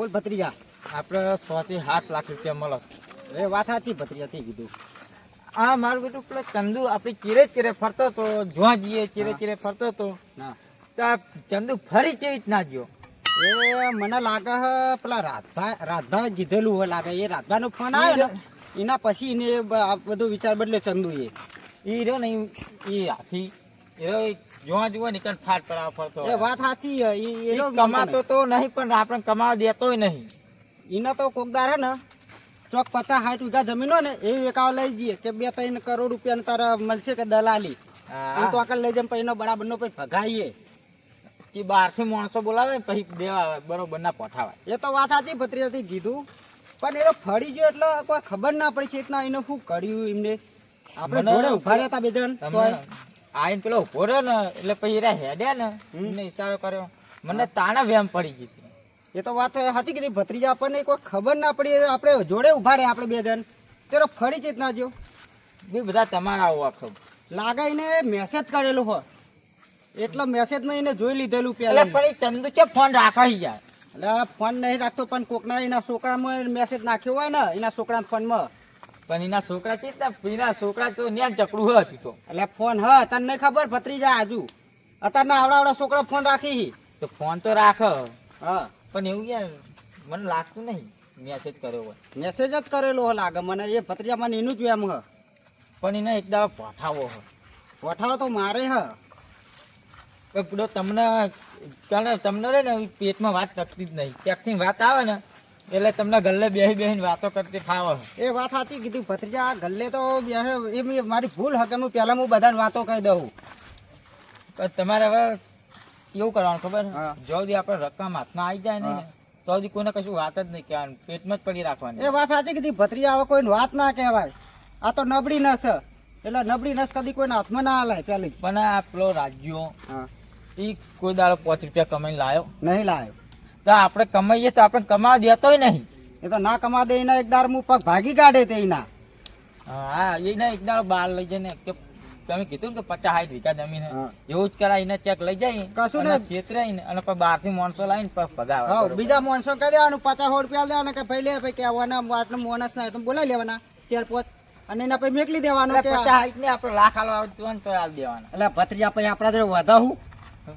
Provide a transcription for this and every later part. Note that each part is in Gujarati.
બોલ ભત્રીજા. આપણે 100 થી 7 લાખ રૂપિયા મળે. એ વાત સાચી ભત્રીજા તે કીધું. આ મારું બેટું પેલો ચંદુ આપણી ચીરે ફરતો હતો, જોવા જઈએ ચીરે ફરતો હતો. ના તો આ ચંદુ ફરી કેવી રીતના ગયો? એ મને લાગે હે પેલા રાધભાઈ કીધેલું હોય લાગે. એ રાધભાઈ નો ફોન આવ્યો ને એના પછી એને આ બધો વિચાર બદલ્યો ચંદુ. એ રહ્યો ને એ હાથી જોવા જોવા નીકળ ફાટ પડાવ ફરતો. એ વાત સાચી હે. એનો કમાતો તો નહીં પણ આપણે કમાવા દેતોય નહીં. એના તો કોકદાર હે ને ચોક 50-60 વીઘા જમીન હોય ને એ વેકાવ લઈ જઈએ કે 2-3 કરોડ રૂપિયા તારા મળશે કે દલાલી. આમ તો આકલ લઈ જમ પછી એનો બરાબર નો પછી ભગાઈએ કે બહારથી માણસો બોલાવે પછી દેવા બરોબર ના પઠાવાય. એ તો વાત સાચી ભત્રીજાથી કીધું. પણ એનો ફળી ગયો એટલે કોઈ ખબર ના પડી છે એટલા એને શું કર્યું એમને. આપણે જોડે ઉભા રહ્યા હતા બે જણ. આઈને પેલો ઉભો રહ્યો ને એટલે પછી એરા હેડ્યા ને એમને ઈશારો કર્યો. મને તાણા વેમ પડી ગઈ. એ તો વાત સાચી કીધી ભત્રીજા. આપણને કોઈ ખબર ના પડી આપણે જોડે ઉભા રહ્યા આપણે બે જણ. તેનો ફળી ચેત ના જો બી બધા તમારા આવો આખો લાગે એને મેસેજ કરેલો હોય એટલો મેસેજમાં એને જોઈ લીધેલું એટલે પેલા. પણ એ ચંદુ કે ફોન રાખાઈ જાય. એટલે ફોન નહીં રાખતો પણ કોકના એના છોકરામાં મેસેજ નાખ્યો હોય ને એના છોકરા ફોનમાં. પણ એના છોકરા ચેતના એના છોકરા તો ન્યા ચકડું હતું તો. એટલે ફોન હા તને નહીં ખબર ભત્રીજા હજુ અત્યારના આવડા છોકરા ફોન રાખી. તો ફોન તો રાખ. હા પણ એવું યાર મને લાગતું નહીં મેસેજ કર્યો હોય. મેસેજ જ કરેલો હો લાગે મને. એ ભત્રીજા મને એનું જ એમ હ. પણ એને એક દાડો પઠાવો હોય. પઠાવો તો મારે હ. પેલો તમને રે ને પેટમાં વાત કરતી જ નહીં. ક્યાંકથી વાત આવે ને એટલે તમને ગલ્લે બેહીને વાતો કરતી ફાવે. એ વાત સાચી કીધું ભત્રીજા. ગલ્લે તો એ મારી ભૂલ હકે. હું પહેલા હું બધાને વાતો કહી દઉં. પણ તમારે હવે કેવું કરવાનું ખબર? હા. જો સુધી આપણે રકમ હાથમાં આવી જાય ને તો સુધી કોઈને કશું વાત જ નહીં કહેવાનું. પેટમાં જ પડી રાખવાની. એ વાત સાચી કીધી ભત્રીજા. હવે કોઈને વાત ના કહેવાય. આ તો નબળી નસ હ. એટલે નબળી નસ કદી કોઈને હાથમાં ના હલાય પેલી. પણ આ પેલો રાજ્યો હા એ કોઈ દાડો 5 રૂપિયા કમાઈને લાયો નહીં લાયો. તો આપણે કમાઈએ તો આપણે કમાવા દેતોય નહીં. એ તો ના કમા દે એના એક દાર હું પગ ભાગી કાઢે તે એના. હા એને એક દાડો બહાર લઈ જઈને કે તમે કીધું ને કે 50-60 વીઘા જમીન હે. હા. એવું જ કરાય એને ચેક લઈ જાય કશું અને નહીં. છેતરાઈને અને પછી બહારથી માણસો લાવીને પછી ભગાવે. હા બરોબર. બીજા માણસો કહી દેવાનું 50 રૂપિયા લેવાના કે ભાઈ લે ભાઈ કહેવાના આટલું મોનસ ના તમે બોલાવી લેવાના 4-5 અને એના પછી મેકલી દેવાનો કે 50-60 ને આપણે લાખ આલવા આવે તો આલ દેવાના. એટલે ભત્રીજા પછી આપણા જોડે વધાવું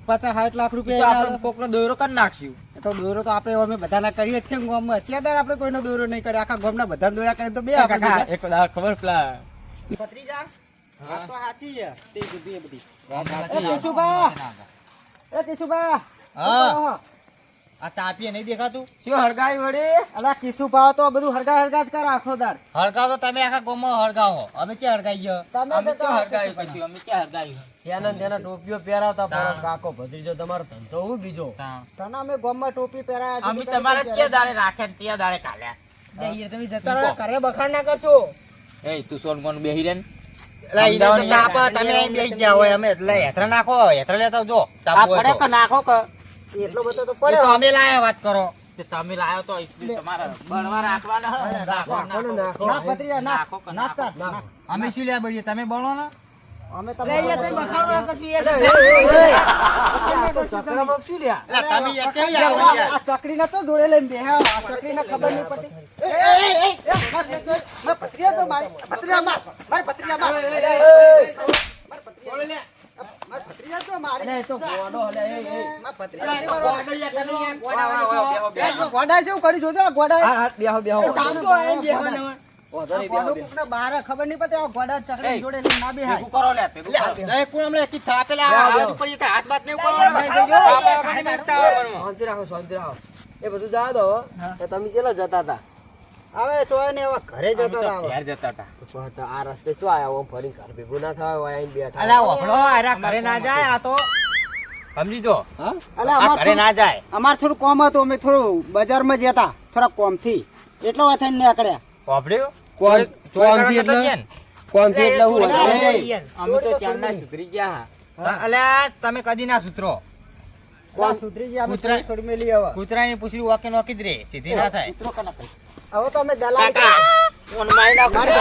50-60 લાખ તો રૂપિયા આપણે કોકનો દોયરો કરી નાખશું. તો દોરો તો આપણે અમે બધાના કરીએ જ છે ગામમાં. અત્યારે આપણે કોઈનો દોરો નહીં કરે. આખા ગામના બધા દોરા કરે તો બે કાકા એક દાડો ખબર પેલા ભત્રીજા વાત તો સાચી છે તે કીધું એ બધી. વાત એ સાચી. કેશુભા એ કેશુભા હા. આ તાપીએ નહીં દેખાતું? શું હરગાઈ વળી? અલા કેશુભા તો બધું હરગા જ કરે આખો દાર. હરગાવ તો તમે આખા ગામમાં હરગાવો. અમે ક્યાં હરગાઈ ગયો? તમે અમે તો ક્યાં હરગાયું કશું? અમે ક્યાં હરગાયું? તેના ટોપીઓ પહેરાવતા પડો કાકો ભત્રીજો. તમારો ધંધો હું બીજો તને અમે ગામમાં ટોપી પહેરાયા અમે તમારે ક્યાં દાડે રાખે ને ત્યાં દાડે કાલ્યા. તમે જતા રહો, ઘરે બખાડ ના કરશો. એ તું સોન કોણ બેહી રે ને? તમે અહીં બેસી ગયા હોય અમે એટલે હેઠળ નાખો. હેઠળ લેતા જો આ પડે કે નાખો કે? એટલો બધો તો એ પડે. તો અમે લાયા વાત કરો. તે તમે લાયો તો એટલે તમારે બળવા રાખવાના હે. રાખો, નાખો, નાખો. નાખ ભત્રીજા નાખ. નાખો કે નાખ તાર, નાખો. નાખ. અમે શું લ્યા બળીએ? તમે બળો ને. અમે તમને ચક્રમાં શું લ્યા? એટલે તમે યાર ક્યાં આ આવો યાર? આ ચકડીને તો જોડે લઈને બેહ્યા. આ ચકડીને ખબર નહીં પડતી. માર ભત્રીજા તો મારી ભત્રીજા માર. મારી ભત્રીજા માર. માર ભત્રીજા તો મારી. અરે એ તો ગોડો હલે, માર ભત્રીજા નહીં મારો. બેહો. ગોડાય જેવું કરી જોજો આ ગોડાય. હા હા બેહો બેહો. એ તામ તો આઈને બેહવાનો. વાંધો નહીં, ગોડો બેહો, બેહો. કોકને બહાર ખબર નહીં પડતી. આ ગોડા ચકડી જોડે લઈને ના બેહાય. ભેગું કરો લે, ભેગું કરો. એ કોણ હમણાં કી થાપેલા બેહો, આવાજ બેહો. ઉપર કે હાથ બાત નહીં શાંતિ રાખો, શાંતિ રાખો. એ બધું જવા દો. તો તમે ચેલા જતા હતા? હવે ચોય ને હવે ઘરે જતો રહો. ઘેર જતા હતા. તો આ રસ્તે શું આયા? ઓમ ફરીને ઘર ભેગું ના થવાય હોય આઈને બેઠા. અલા ઓફળો આરા ઘરે ના જાય. આ તો સમજી જો. હા? અલા આ ઘરે ના જાય. અમાર થોડું કોમ હતું. અમે થોડું બજારમાં જતા થોડા કોમ થી એટલો વાત થઈને નીકળ્યા. ઓફળ્યો? કોણ ચોરી થી કરવા એટલે? નતા ગયા ને? કોણ થી એટલે હું અમે તો ચારના સુધરી ગયા. અલ્યા તમે કદી ના સુધરો. કોણ સુધરી ગયા? અમે કૂતરા- થોડી મેલી હવે. કૂતરાની પૂછડી વાકે નોકી જ રે, સીધી ના થાય. કૂતરો કના ભાઈ? હવે તો અમે દલાલી કાકા, ઓન મારી નાખો. મારી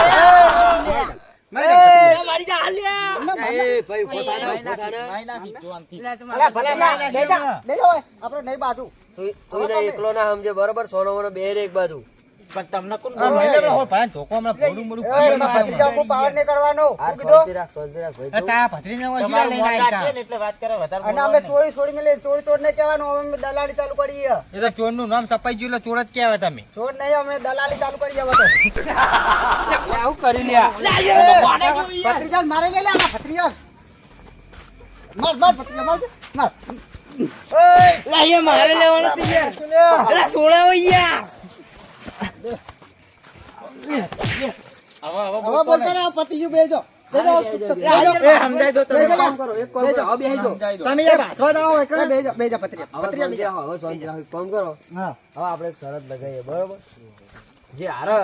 જા. મારી જા, હાલ્યા. અમને એ ભાઈ ઉભો થા ને, ઉભો થા ને. મારી નાખી જોનથી. અલા ભત્રીજા લઈ જા ઓય આપણે નહીં બાજુ તું નહીં એકલો ના સમજે બરોબર, સોનો મોનો બે રે એક બાજુ. પણ તમને કોણ હા, બોલે? ભાઈ. હો, ભાઈ, ધોકો હમણાં ભોળું મોઢું એ ફાડી એમાં નાખે ભત્રીજા હું પાવર નહીં કરવાનો આ શું કીધું શાંતિ રાખ ભાઈ મને. તું. તારા ભત્રીને હું તમારું લઈને મોઢું આવી રાખીએ તા. એટલે વાત કરે વધારે અને બોલવાનું અમે ચોરી છોડી મેલે ચોરી ચોર ને કહેવાનું હવે અમે દલાલી ચાલુ કરી નહીં. એ તો ચોરનું નામ સપાઈ ગયું એટલે ચોર જ કહેવાય તમે. ચોર નહીં અમે દલાલી ચાલુ કરી હવે તો આવું કરી લ્યા. ભત્રીજા મારે લઈ લે આના ભત્રીજા માર માર ભત્રીજા માર માર મારે લેવાનો યાર. સોળાવો યાર. હવે બોલતા રહો પતિજુ બેજો બેજો એ સમજાઈ દો તમે. બેજો કામ કરો, એક કામ કરો, હવે બેહી જાઓ. તમે યાર હાથવા દાઓ હોય કે બેજો બેજો ભત્રીજા હવે ભત્રીજા શાંતિ રાખો, હવે શાંતિ રાખો. એક કામ કરો, હા હવે આપણે એક શરત લગાવીએ બરોબર. જે હારે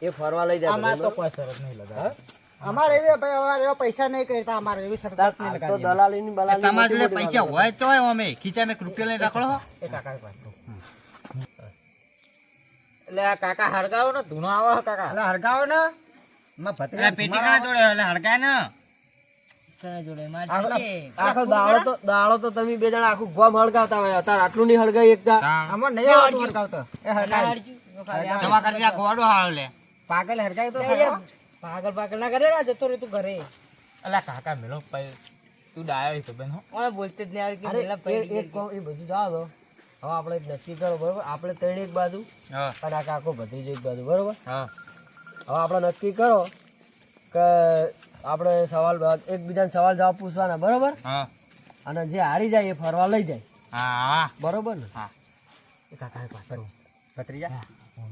એ ફરવા લઈ જાય આમાં તો બરોબર? કોઈ શરત નહીં લગાવે. અમારે એવી ભાઈ અમારે એવા પૈસા નહીં કરતા અમારે એવી શરત નહીં આ તો લગાવી દલાલી ની બલાલી તમારા જોડે મોટી પૈસા મોટી હોય તો હોય અમે ખીચામાં એક રૂપિયા લઈને રાખો. એ કાકા પાસે એટલે આ કાકા હરગાવો ને ધૂનો આવો હે કાકા. એટલે હરગાવો ને માં એટલે ભત્રીજા પેટી કાના જોડે એટલે હરગાય ને. આખો દાડો તો તમે બે જણા આખું ગોમ હળગાવતા હોય, અત્યારે આટલું નહીં હળગાવી એકતા. આમાં નહીં આવતું હરગાવતો એ હરગાવ જમા કરી આ ગોડો હાલ લે. પાગલ હરગાવ તો ખરો. પાગલ ના કરે ને, જતો રે તું ઘરે. અલા કાકા મેલો પૈ તું ડાયો તો બેન હો. અરે એક કામ, એ બધું જાઓ દો. હવે આપણે એક નક્કી કરો બરોબર, આપણે ત્રણ એક બાજુ હા અને આ કાકો ભત્રીજો એક બાજુ બરોબર. હા હવે આપણે નક્કી કરો કે આપણે સવાલ એકબીજાને સવાલ જવાબ પૂછવાના બરોબર, હા અને જે હારી જાય એ ફરવા લઈ જાય હા બરોબર ને. હા. એ કાકા એક વાત કરું. ભત્રીજા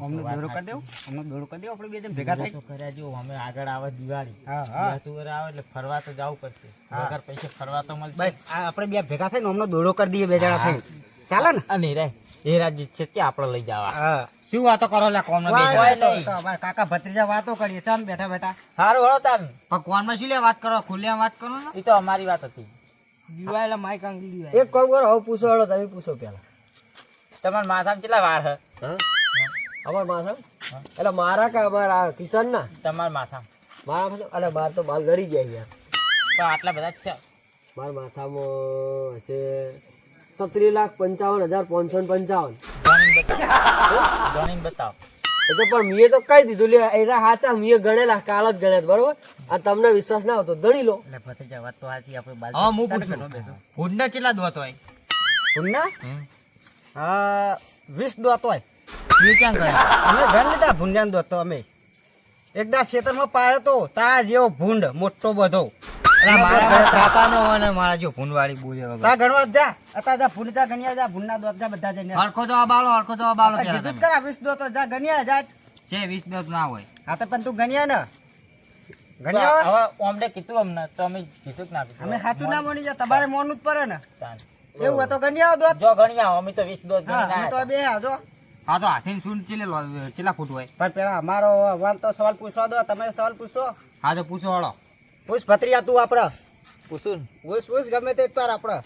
અમને દોરો કરી દેવું અમને દોરો કરી દેવું આપણે બે જણ ભેગા થઈ તો કર્યા જો અમે આગળ આવે દિવાળી હા હા તુવેર આવે એટલે ફરવા તો જવું પડશે. વગર પૈસે ફરવા તો મળશે. બસ આ આપણે બે ભેગા થઈને અમને દોડો કરી દઈએ બે જણા થઈ ચાલે ને અને રે એ રાજ્ય છે કે આપણે લઈ જવા. હા શું વાતો કરો લે કોમ ના વાય તો અમારા કાકા ભત્રીજા વાતો કરીએ ચાલ બેઠા બેઠા સારું હળો તાર ભગવાન માં શું લે વાત કરો ખુલ્લે વાત કરો ને. એ તો અમારી વાત હતી. દિવાળીલા માઈક આંગળી એક કામ કરો, હવે પૂછો હળો, તમે પૂછો પેલા. તમારા માથામાં કેટલા વાર હે? હા અમાર માથા એટલે મારા કે અમારા કિશન ના તમારા માથામાં મારા અરે માર તો બાલ ગરી ગયા યાર. તો આટલા બધા જ છે. મારા માથામાં હશે 17,55,555. ગણીને બતાવો. એ તો પણ મેં તો કહી દીધું લે, એના હાચા મેં ગણેલા, કાલ જ ગણ્યા બરોબર. આ તમને વિશ્વાસ ના આવતો ગણી લો. એટલે ભત્રીજા વાત તો સાચી આપણે બાજુ હા હું પૂછું ભૂંડના કેટલા દોત હોય? ભૂંડના 20 દોત હોય એ ક્યાં ગયા? અમે ઘણ લીધા ભૂંડાનો દોત તો અમે એકદા ખેતરમાં પાડ્યો તો તારા જેવો ભૂંડ મોટો બધો મારા કાકાનો હોય ને મારા જો ભૂંડવાળી બોલે વગર. તા ગણવા જ જા અત્યારે જા ભૂંડ જા ગણ્યા જા ભૂંડના દોત જા બધા જઈને હરખો જવાબ આલો હરખો જવાબ આલો કીધું ત્યારે જ તમે. કરા 20 દોત જા ગણ્યા જા છે 20 દોત ના હોય. હા તો પણ તું ગણ્યા ને ગણ્યા હોય? હવે ઓમડે કીધું અમને તો અમે કીધું કે ના કીધું. અમે સાચું ના મળી જાય તમારે મોનવું જ પડે ને ચાલ. એવું હોય તો ગણ્યા દોત જો ગણી આવો અમે તો 20 દોત હા ગણી અમે તો બે આજો હા તો હાથીને સૂંઢ ચેલા ફૂટ હોય? પણ પેલા અમારો વાન તો સવાલ પૂછવા દો તમે સવાલ પૂછો હા તો પૂછો હળો. પૂછ ભત્રીયા તું આપડે પૂછું ને. પૂછ ગમે તે તાર આપડે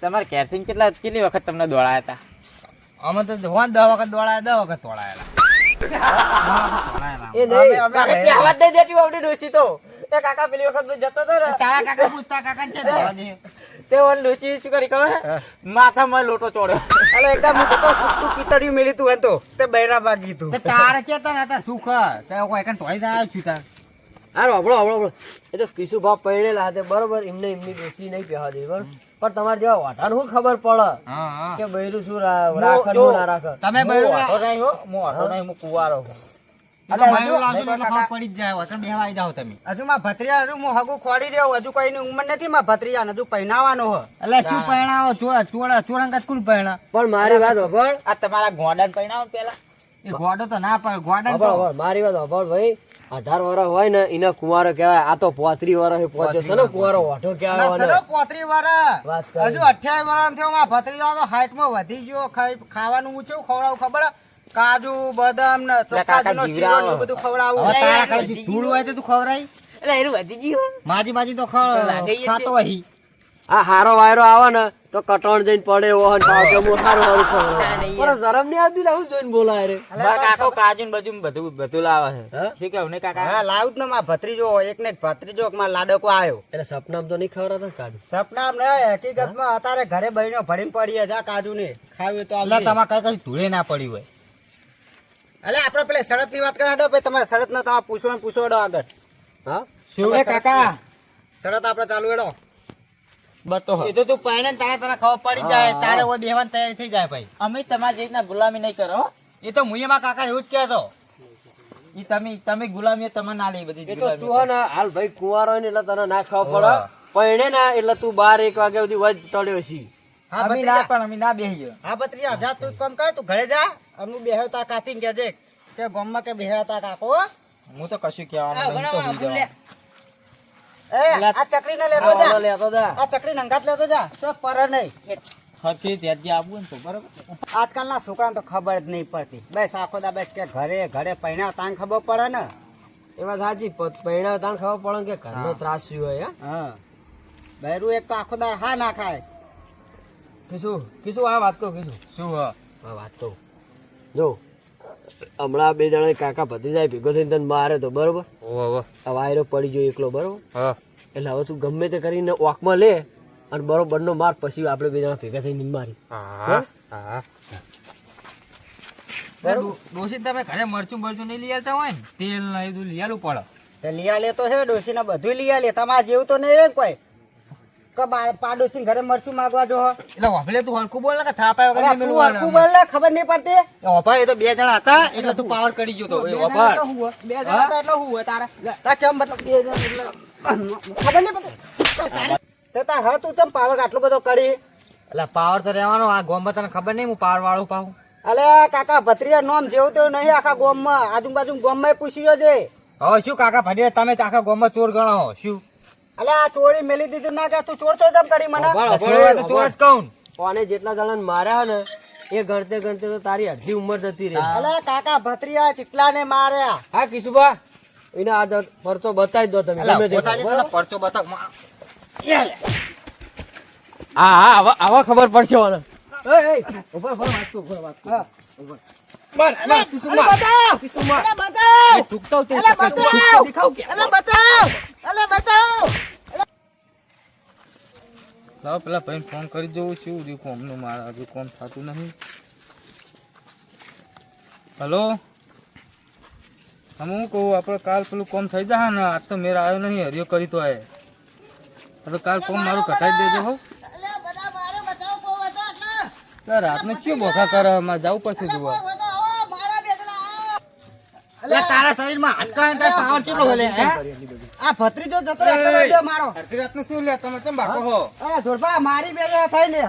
તમારે કેરથી કેટલી વખત તમને દોડાયા હતા? અમે તો 10 વખત દોડાયા 10 વખત દોડાયેલા. એ નહીં કાકા પેલી વખત જતો હતો ને તારા કાકા પૂછતા કાકા છે દોવા દે. તે વન ડોશી શું કરી ખબર માથામાં લોટો ચોડ્યો અલે એકદમ હું તો સુકતું પિતળિયું મેલી તું હતો તે બૈરા બાગી તું તે તારે ચેતા ને તાર સુખ તે કોઈ કન તોડી ના છું તાર. હારો હબળો એ તો કિશુ ભાવ પડેલા હતા બરોબર, એમને એમની બેસી નહીં પહેવા દે બરોબર. પણ તમારે જેવા વાટાનું શું ખબર પડે હા હા. કે બૈરું શું રાખે શું ના રાખે. તમે હું બૈરું વાંધો નહીં હો હું વાંધો નહીં હું કુવારો છું એટલે બૈરું લાવજો ને એટલે ખબર પડી જ જાય વસન બેહવા આવી જાવ તમે. હજુ માં ભત્રીયા હજુ હું હગું ખોડી રહ્યો હજુ કોઈની ઉંમર નથી માં ભત્રીયા હજુ પહેનાવાનો હો એટલે શું પહેણાવો ચોળંગા સ્કૂલ પહેણા પણ મારી વાત હબળ આ તમારા ગોડાન પહેણાવો પેલા એ ગોડો તો ના પડે ગોડાન તો મારી વાત હબળ ભાઈ. 18 વર્ષ હોય ને એને કુંવારો કહેવાય, આ તો 35 વર્ષે પહોંચ્યો છે ને કુંવારો વાઢો ના કહેવાય. સરો 35 વર્ષ વાત કરી. હજુ 28 વર્ષ થયો માં ભત્રીયા તો હાઈટમાં વધી ગયો ખાવાનું હું કેવું ખવડાવું ખબર કાજુ બદામ ને ચોખાજીનો શીરો ને એવું બધું ખવડાવું હવે તારા કઈ ધૂળ હોય તો તું ખવરાય એટલે એનું વધી ગયું. માજી તો ખાતો હોય. આ હારો વાયરો આવે ને તો કટોણ જઈને પડે એવો હોય ને પાવ કે હું હારું હારું ખવડાવું. પણ શરમ નહીં આવતી ને આવું જોઈને બોલાય રે. મારા કાકો કાજુ ને બધું લાવે છે. હા? શું કેવું ને કાકા? હા લાવું જ ને મારા ભત્રીજો એક ને એક ભત્રીજો મારા લાડકો આવ્યો. એટલે સપનામાં તો નહીં ખવડાવતા ને કાજુ. સપના ને હકીકતમાં અત્યારે ઘરે બહેનો ભરીને પડીએ જા કાજુ ને ખાવી તો એટલે આવજે. તમારે કઈ ધૂળે ના પડી હોય. અલે આપણે પેલે શરત ની વાત કરાડો ભાઈ તમારે શરત ના તમારે પૂછો આગળ. હા શું એ કાકા શરત આપણે ચાલુ એડો. બતો એ તો તું પહેણે ને તારે ખબર પડી જાય તારે ઓય બેહવાની તૈયારી થઈ જાય ભાઈ. અમે તમારી રીતના ગુલામી નહીં કરો હો. એ તો મુએ માં કાકા એવું જ કહેતો. ઈ તમે ગુલામી તમને ના લે બધી એ તો તું હે ને હાલ ભાઈ કુંવારો હોય ને એટલે તને ના ખબર પડે. પૈણે ના એટલે તું 12-1 વાગ્યા સુધી વજ ટળ્યો છી. અમે ના બેહી હા ભત્રીજા જા તું કામ કર તું ઘરે જા અમુ બેહતા કાચીને કહેજે કે ગામમાં કે બેહતા કાકો. હું તો કશું કહેવાનું નહીં, હું તો ભૂલી જવાનું. એ આ ચકરી ને લેતો જા. લેતો જા. આ ચકરી નંગાત લેતો જા. તો પર નહીં. હરખી ત્યાંથી આપવું ને તો બરાબર. આજકાલના છોકરાને તો ખબર જ નહીં પડતી. બસ આખો દા બસ કે ઘરે ઘરે પૈણા તાન ખબર પડે ને. એ વાત સાચી. પૈણા તાણ ખબર પડે કે ઘરનો ત્રાસ શું હોય. હા બૈરું એક તો આખો દા હા ના ખાય. કીશું આ વાત કહું કીશું. શું આ વાત કહું જો હમણાં 2 જણા કાકા ભત્રીજા ભેગો થઈને તને મારે તો બરોબર. આ વાયરો પડી ગયો એકલો બરોબર. એટલે હવે તું ગમે તે કરીને ઓકમાં લે અને બરોબર નો માર પછી આપણે 2 જણા ભેગા થઈને મારી. ડોસી તમે ઘરે મરચું નહીં લઈ આવતા હોય ને તેલ ને એ બધું લઈ આવવું પડે. તે લીયા લે તો હે ડોસી ને બધું લીયા લે. તમારે જેવું તો નહીં કોઈ પાડોશી ઘરે મરચું માંગવા જો. એટલે વાપરે તું હરખું બોલ ને કે થાપા વગર નહીં તું હરખું બોલ ને ખબર નહીં પડતી. વાપા એ તો 2 જણા હતા એટલે તું પાવર કરી ગયો તો. બે જણા એટલે હું હોય? બે જણા હતા એટલે હું હોય તારે? તાર ચમ મતલબ બે જણા એટલે ખબર નહીં પડતી. તે તાર હા તું ચમ પાવર આટલો બધો કરી? એટલે પાવર તો રહેવાનો. આ ગોમમાં તને ખબર નહીં હું પાવર વાળું પાઉં. અલે કાકા ભત્રીજા નોમ જેવું તેવું નહીં આખા ગામમાં. આજુબાજુ ગામમાં પૂછી જોજે. હવે શું કાકા ભજે તમે તો આખા ગોમમાં ચોર ગણો શું? અલે આ ચોરી મેલી દીધું ના કે તું ચોર ચમ કરી મને? ચોર તો ચોર જ કહું. કોને જેટલા જણા માર્યા ને એ ગણતે ગણતે તો તારી અડધી ઉંમર જતી રહી. અલે કાકા ભત્રીજા ચીટલા ને માર્યા. હા કિશુભા એને આ પરચો બતાવી દો તમે. ગમે તે પોતાની તને પરચો બતાવ. હા હા આવા ખબર પડશે મને. ઉપર વાત કર, ઉપર વાત કર. હા. અલે કિશુભા બતાવ. કિશુભા અલે બતાવ. ટૂંકતો તે અલે બતાવ. દેખાવ કે અલે બતાવ. અલે બતાવ. લાવ પેલા ભાઈ ફોન કરી દઉં છું. હજુ કોમનું મારા હજુ કોમ થતું નહીં. હલો હું કહું આપણે કાલ પેલું કોમ થઈ જાય ને. આજ તો મેરા આવ્યો નહીં. હરિયો કરી તો આય તો કાલ કોમ મારું ઘટાડી દેજો હો. અલે બધા મારો બચાવ બહુ હતો એટલે. રાતને ક્યું બોખા કરે? મારે જવું પડશે જોવા. અલે તારા શરીરમાં હાડકા અને તારી પાવર કેટલો હલે હે? આ ભત્રીજો જતો રહ્યો મારો. અડધી રાતનું શું લે તમે કેમ બાકો હો? અરે ધોરબા મારી બે જણા થઈ ને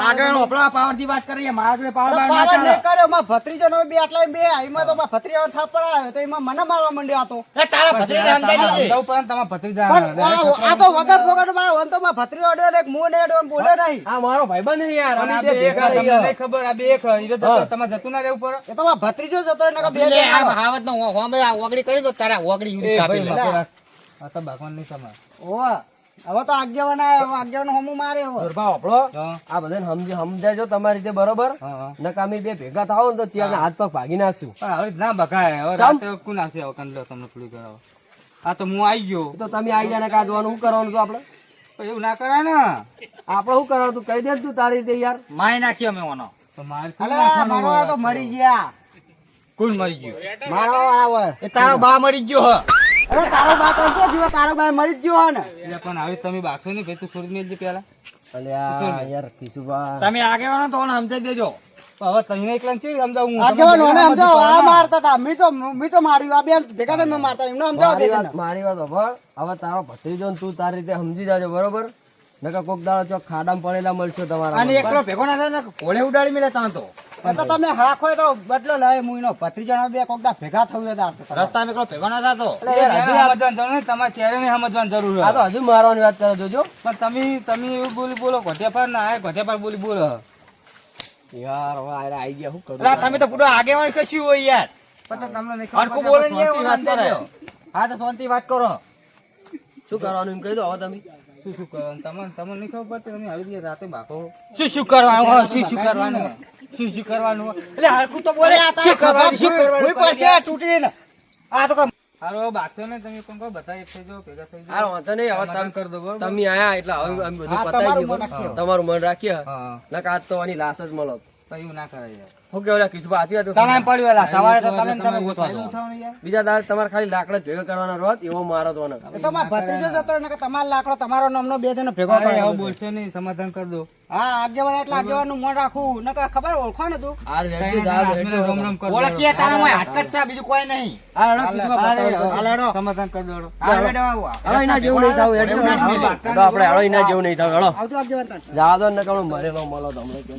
આગળ ઓપલા પાવર ની વાત કરીએ. મારા જોડે પાવર બાર ના પાવર ચાલે. નહીં કર્યો માં ભત્રીજો નો બે આટલા બે એમાં તો ભત્રીજો થાપડ આવ્યો તો એમાં મને મારવા માંડ્યો હતો. એ તારા ભત્રીજા સમજાઈ જશે. તમારા ભત્રીજા પણ આ તો વગર વગર મારો વંતો માં ભત્રીજો અડ્યો ને એક મું ને અડ્યો ને બોલે નહીં. આ મારો ભાઈબંધ છે યાર. અમે આ બે બે ભેગા રહી ગયા. તમને ખબર આ બે એક હીરો જતો તમારે જતું ના રહેવું પડે. એ તો માં ભત્રીજો જતો રહ્યો ને કે બે લે આ જણા. મહાવત નો હોમે આ ઓગળી કરી દો. તારા ઓગળી યુરી કાપી લે. લે. આ તો ભગવાન ની સમાન. ઓવા હવે તો આગેવાન હોમું મારે હવે. ધોરબા આપણો હા આ બધાને સમજાજો તમારી રીતે બરોબર. હા. નકામી બે ભેગા થાવ ને તો ત્યાં હાથ પગ ભાગી નાખશું. પણ હવે ના બકાય. હવે રાતે કોણ આવશે? હવે કંડલો તમને થોડી કરાવો. આ તો હું આવી ગયો. તો તમે આવી જાય ને કાઢવાનું શું કરવાનું હતું આપણે? પણ એવું ના કરાય ને. આપણે શું કરવાનું તું કહી દે ને તું તારી રીતે યાર. માય નાખ્યો અમે ઓનો. તો મારે અલે મારો વાળો તો મરી ગયા. કોણ મરી ગયો? મારો વાળા હોય. એ તારો બા મરી ગયો હ. અરે તારો બા તો જો જીવો તારો બા મરી જ ગયો હે ને. એટલે પણ હવે તમે બાકસો ને ભાઈ તું છોડી મેલજે પેલા. અલ્યા યાર કિશુભા તમે આગેવાનો તો ઓને સમજાઈ દેજો. હવે તમે એકલા ને કેવી સમજાવું હું? આગેવાન હોને સમજાવો. આ મારતા હતા. મી તો માર્યું. આ બેન ભેગા થઈને મારતા. એમને સમજાવો બે જણ. મારી વાત સાંભળ. હવે તારો ભત્રીજો ને તું તારી રીતે સમજી જાજો બરોબર. નકા કોક દાડો ચોક ખાડામાં પડેલા મળશો તમારા. અને એકલો ભેગો ના થાય ને ઘોડે ઉડાડી મેલે તાણ તો. તો તમે હાખો તો બદલો લાવે મુઈનો ભત્રીજાનો બે કોકદા ભેગા થયું હતા. રસ્તામાં એકલો ભેગો ના થતો. એટલે યાર હજુ આ- સમજવાનું જરૂર નહીં. તમારા ચહેરાને સમજવાની જરૂર આ છે. તો હજુ મારવાની વાત કરો જોજો. પણ તમે એવું બોલી બોલો ઘોટેપાર ના આ ઘોટેપાર બોલી બોલો. યાર હવે આયરા આઈ ગયા શું કરું? એટલે તમે તો પૂરો આગેવાન કશું હોય યાર. પણ તમને નહીં ખબર. હરખું બોલે ને શાંતિ વાત વાત કરે. કરે. હા તો શાંતિ વાત કરો. શું કરવાનું એમ કહી દો હવે તમે. શું કરવાનું તમને નહીં ખબર પડતી તમે આવી રીતે રાતે બાકો શું કરવાનું હોય? શું કરવાનું હોય? શું કરવાનું હોય? એટલે હરખું તો બોલે શું કરવાનું શું કરવાનું પડશે તૂટી ને આ તો હારો બાકસો ને તમે કોણ બતાવી થઈ જાઓ ભેગા થઈ જાઓ હાલો વાંધો નહીં હવે સમાધાન કરી દો બરોબર તમે આયા એટલે હવે અમે બધું હા, પતાવી તમારું મન દઈએ રાખીએ. તમારું મન રાખીએ હા નકા આજ તો આની લાશ જ મળો તો એવું ના કરાય યાર હું કેવું કિસ્મા આથી હતું તને પડ્યું એલા સવારે તો તને તમે ફાઇલ ગોતવા ઉઠાવો ને યાર બીજા દાડે તમારે ખાલી લાકડા જ ભેગા કરવાના રોત એવો મારો તો ને એ તો મારા ભત્રીજો જતો રહ્યો ને કે તમારો લાકડો તમારો નામનો બે જણનો ભેગો અરે, કર્યો આવું બોલશો નહીં સમાધાન કરી દો હા આગેવાન એટલે આગેવાનનું મન રાખવું નકર ખબર ઓળખો ને તું આ હેડજો દાદ હેડજો રમ રમ કરી દો. ઓળખીએ તારા મોય હાથ જ છે બીજું કોઈ નહીં આ રણો કિસ્મા અરે, બતાવો હાલ હેડો. સમાધાન કરી દો હેડો. હાલો. હવે એના જેવું નહીં થાવ હેડજો એવું ના થાય. આપણે હવે એના જેવું નહીં થાવ હેડો આવજો આગેવાન તાર. જવા દો ને કણો મરેલો મળો તમને કે